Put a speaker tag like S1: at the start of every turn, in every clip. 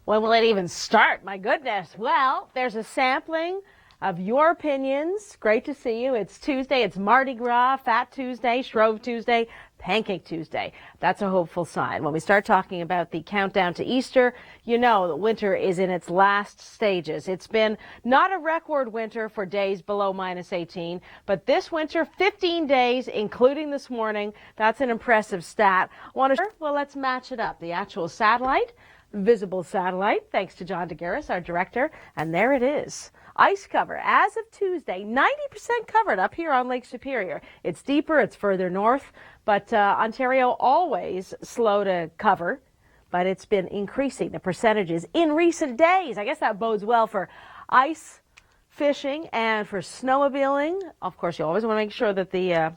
S1: When will it even start? My goodness. Well, there's a sampling of your opinions. Great to see you. It's Tuesday. It's Mardi Gras, Fat Tuesday, Shrove Tuesday, Pancake Tuesday. That's a hopeful sign. When we start talking about the countdown to Easter, you know that winter is in its last stages. It's been not a record winter for days below -18, but this winter, 15 days, including this morning. That's an impressive stat. Well, let's match it up. The actual satellite, visible satellite, thanks to John DeGaris, our director, and there it is. Ice cover as of Tuesday, 90% covered up here on Lake Superior. It's deeper, it's further north, but Ontario always slow to cover, but it's been increasing the percentages in recent days. I guess that bodes well for ice fishing and for snowmobiling. Of course, you always want to make sure that the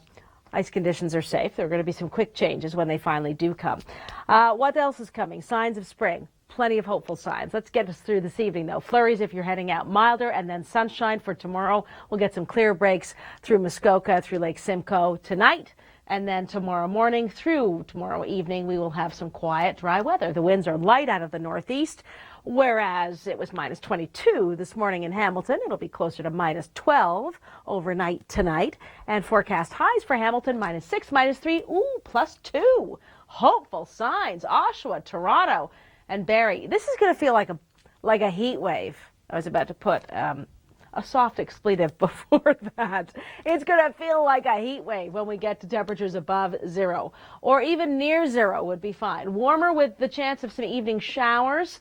S1: ice conditions are safe. There are going to be some quick changes when they finally do come. What else is coming? Signs of spring. Plenty of hopeful signs. Let's get us through this evening, though. Flurries if you're heading out, milder, and then sunshine for tomorrow. We'll get some clear breaks through Muskoka, through Lake Simcoe tonight, and then tomorrow morning through tomorrow evening, we will have some quiet, dry weather. The winds are light out of the northeast, whereas it was -22 this morning in Hamilton. It'll be closer to -12 overnight tonight. And forecast highs for Hamilton, -6, -3, +2. Hopeful signs. Oshawa, Toronto, and Barrie. This is going to feel like a heat wave. I was about to put a soft expletive before that. It's going to feel like a heat wave when we get to temperatures above 0, or even near 0 would be fine. Warmer with the chance of some evening showers.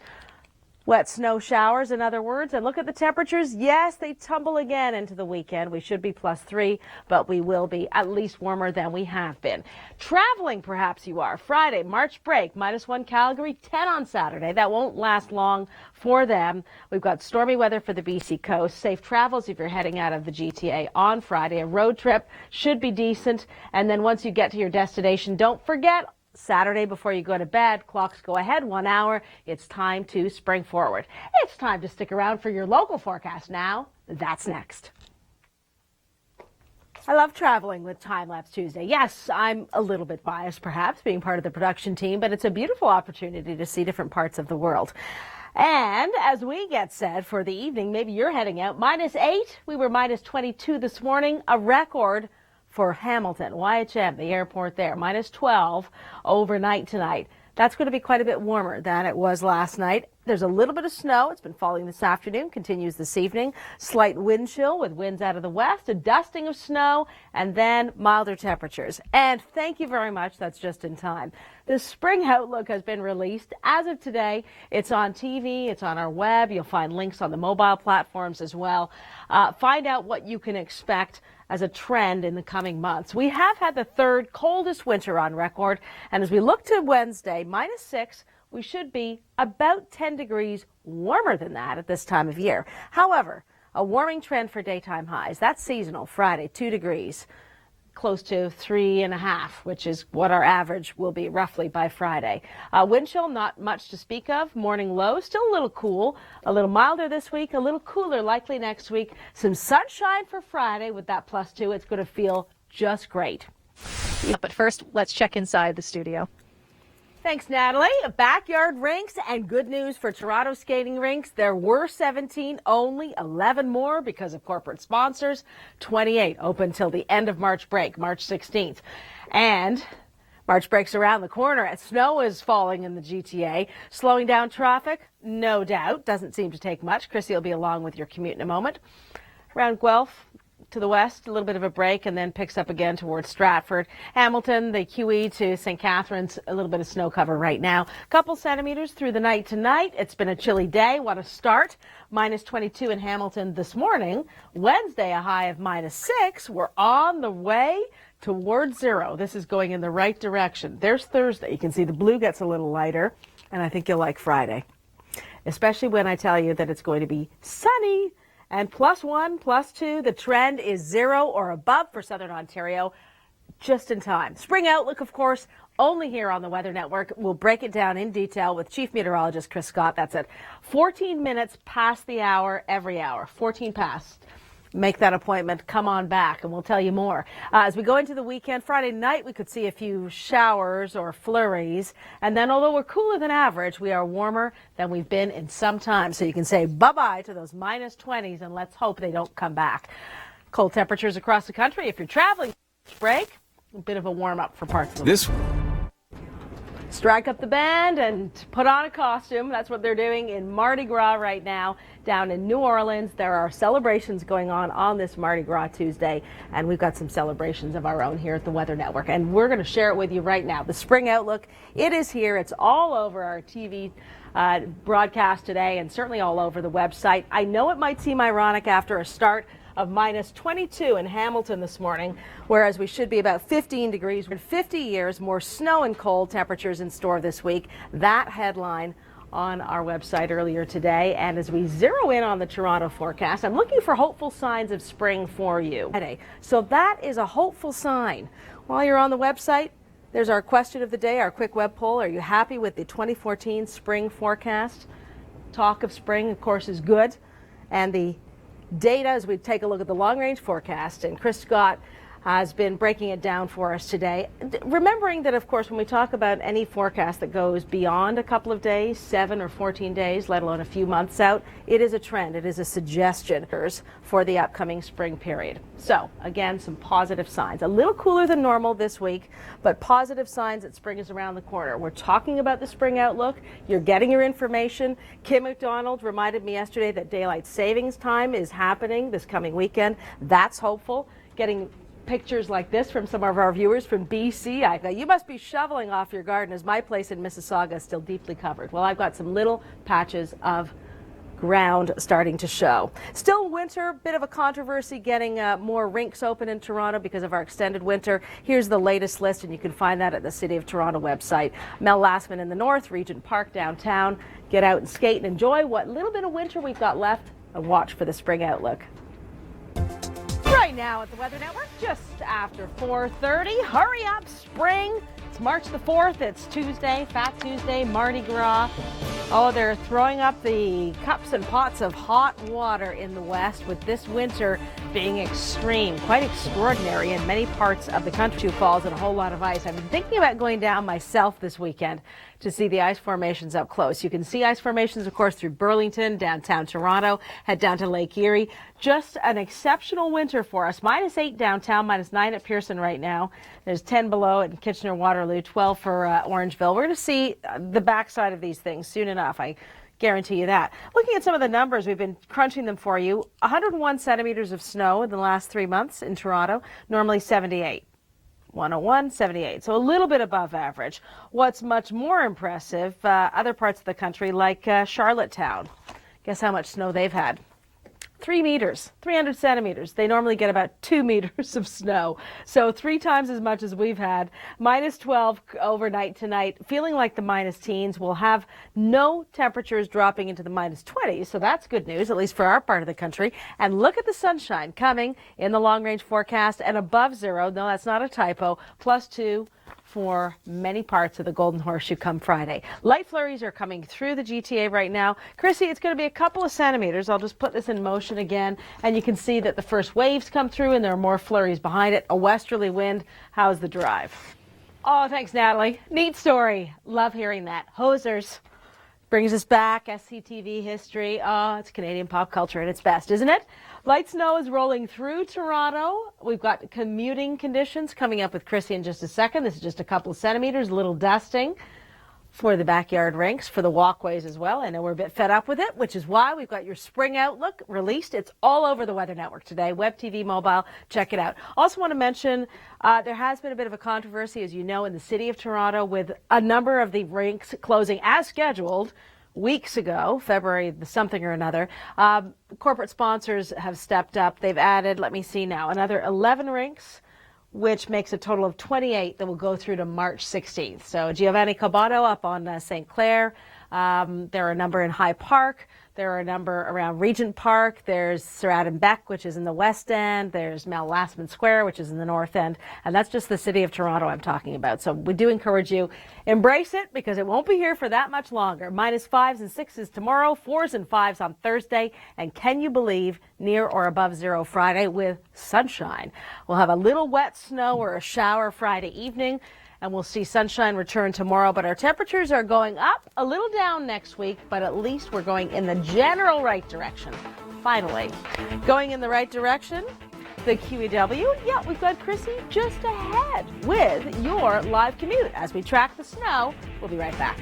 S1: Wet snow showers, in other words. And look at the temperatures. Yes, they tumble again into the weekend. We should be +3, but we will be at least warmer than we have been. Traveling, perhaps you are. Friday, March break, -1 Calgary, 10 on Saturday. That won't last long for them. We've got stormy weather for the BC coast. Safe travels if you're heading out of the GTA on Friday. A road trip should be decent. And then once you get to your destination, don't forget, Saturday before you go to bed, clocks go ahead 1 hour. It's time to spring forward. It's time to stick around for your local forecast now. That's next. I love traveling with Time Lapse Tuesday. Yes, I'm a little bit biased, perhaps, being part of the production team, but it's a beautiful opportunity to see different parts of the world. And as we get set for the evening, maybe you're heading out, -8. We were -22 this morning, a record for Hamilton, YHM, the airport there, -12 overnight tonight. That's going to be quite a bit warmer than it was last night. There's a little bit of snow. It's been falling this afternoon, continues this evening. Slight wind chill with winds out of the west, a dusting of snow, and then milder temperatures. And thank you very much. That's just in time. The spring outlook has been released. As of today, it's on TV, it's on our web. You'll find links on the mobile platforms as well. Find out what you can expect as a trend in the coming months. We have had the third coldest winter on record, and as we look to Wednesday, -6, we should be about 10 degrees warmer than that at this time of year. However, a warming trend for daytime highs. That's seasonal. Friday, 2 degrees, close to 3.5, which is what our average will be roughly by Friday. Wind chill, not much to speak of. Morning low, still a little cool, a little milder this week, a little cooler likely next week. Some sunshine for Friday with that +2. It's going to feel just great.
S2: But first, let's check inside the studio.
S1: Thanks, Natalie. Backyard rinks and good news for Toronto skating rinks. There were 17, only 11 more because of corporate sponsors. 28 open till the end of March break, March 16th. And March break's around the corner as snow is falling in the GTA. Slowing down traffic? No doubt. Doesn't seem to take much. Chrissy will be along with your commute in a moment. Around Guelph to the west, a little bit of a break, and then picks up again towards Stratford. Hamilton, the QE to St. Catharines, a little bit of snow cover right now. Couple centimeters through the night tonight. It's been a chilly day. Want to start? -22 in Hamilton this morning. Wednesday, a high of -6. We're on the way towards 0. This is going in the right direction. There's Thursday. You can see the blue gets a little lighter, and I think you'll like Friday, especially when I tell you that it's going to be sunny. And +1, +2, the trend is 0 or above for Southern Ontario, just in time. Spring outlook, of course, only here on the Weather Network. We'll break it down in detail with Chief Meteorologist Chris Scott. That's at 14 minutes past the hour every hour, 14 past. make that appointment, come on back, and we'll tell you more. As we go into the weekend, Friday night, we could see a few showers or flurries. And then, although we're cooler than average, we are warmer than we've been in some time. So you can say bye-bye to those minus 20s, and let's hope they don't come back. Cold temperatures across the country. If you're traveling, break, a bit of a warm-up for parts of the Strike up the band and put on a costume. That's what they're doing in Mardi Gras right now down in New Orleans. There are celebrations going on this Mardi Gras Tuesday, and we've got some celebrations of our own here at the Weather Network, and we're going to share it with you right now. The spring outlook, it is here. It's all over our TV broadcast today, and certainly all over the website. I know it might seem ironic after a start of minus 22 in Hamilton this morning, whereas we should be about 15 degrees. In 50 years, more snow and cold temperatures in store this week. That headline on our website earlier today. And as we zero in on the Toronto forecast, I'm looking for hopeful signs of spring for you. So that is a hopeful sign. While you're on the website, there's our question of the day, our quick web poll. Are you happy with the 2014 spring forecast? Talk of spring, of course, is good. And the data as we take a look at the long-range forecast, and Chris Scott has been breaking it down for us today. Remembering that, of course, when we talk about any forecast that goes beyond a couple of days, 7 or 14 days, let alone a few months out, it is a trend. It is a suggestion for the upcoming spring period. So, again, some positive signs. A little cooler than normal this week, but positive signs that spring is around the corner. We're talking about the spring outlook. You're getting your information. Kim McDonald reminded me yesterday that daylight savings time is happening this coming weekend. That's hopeful. Getting pictures like this from some of our viewers from BC. You must be shoveling off your garden as my place in Mississauga is still deeply covered. Well, I've got some little patches of ground starting to show. Still winter, bit of a controversy getting more rinks open in Toronto because of our extended winter. Here's the latest list, and you can find that at the City of Toronto website. Mel Lastman in the north, Regent Park downtown. Get out and skate and enjoy what little bit of winter we've got left, and watch for the spring outlook. Right now at the Weather Network, just after 4:30. Hurry up, spring. It's March the 4th. It's Tuesday, Fat Tuesday, Mardi Gras. Oh, they're throwing up the cups and pots of hot water in the west with this winter being extreme, quite extraordinary in many parts of the country. Falls and a whole lot of ice. I've been thinking about going down myself this weekend to see the ice formations up close. You can see ice formations, of course, through Burlington, downtown Toronto, head down to Lake Erie. Just an exceptional winter for us. -8 downtown, -9 at Pearson right now. There's 10 below at Kitchener-Waterloo, 12 for Orangeville. We're going to see the backside of these things soon enough. I guarantee you that. Looking at some of the numbers, we've been crunching them for you. 101 centimeters of snow in the last 3 months in Toronto, normally 78. 101, 78, so a little bit above average. What's much more impressive, other parts of the country like Charlottetown. Guess how much snow they've had? 3 meters, 300 centimeters. They normally get about 2 meters of snow. So 3 times as much as we've had. -12 overnight tonight. Feeling like the minus teens. We'll have no temperatures dropping into the -20s. So that's good news, at least for our part of the country. And look at the sunshine coming in the long range forecast and above zero. No, that's not a typo. +2 for many parts of the Golden Horseshoe come Friday. Light flurries are coming through the GTA right now. Chrissy, it's going to be a couple of centimeters. I'll just put this in motion again, and you can see that the first waves come through and there are more flurries behind it. A westerly wind. How's the drive? Oh, thanks, Natalie. Neat story. Love hearing that. Hosers. Brings us back, SCTV history. Oh, it's Canadian pop culture at its best, isn't it? Light snow is rolling through Toronto. We've got commuting conditions coming up with Chrissy in just a second. This is just a couple of centimeters, a little dusting for the backyard rinks, for the walkways as well. I know we're a bit fed up with it, which is why we've got your spring outlook released. It's all over the Weather Network today. Web TV, mobile, check it out. Also want to mention there has been a bit of a controversy, as you know, in the City of Toronto with a number of the rinks closing as scheduled weeks ago, February something or another. Corporate sponsors have stepped up. They've added, let me see now, another 11 rinks, which makes a total of 28 that will go through to March 16th. So Giovanni Cabato up on St. Clair, There are a number in High Park. There are a number around Regent Park. There's Sir Adam Beck, which is in the West End. There's Mel Lastman Square, which is in the North End. And that's just the city of Toronto I'm talking about. So we do encourage you, embrace it because it won't be here for that much longer. -5s and 6s tomorrow, 4s and 5s on Thursday. And can you believe near or above zero Friday with sunshine? We'll have a little wet snow or a shower Friday evening. And we'll see sunshine return tomorrow, but our temperatures are going up, a little down next week, but at least we're going in the general right direction. Finally, going in the right direction, the QEW. Yeah, we've got Chrissy just ahead with your live commute. As we track the snow, we'll be right back.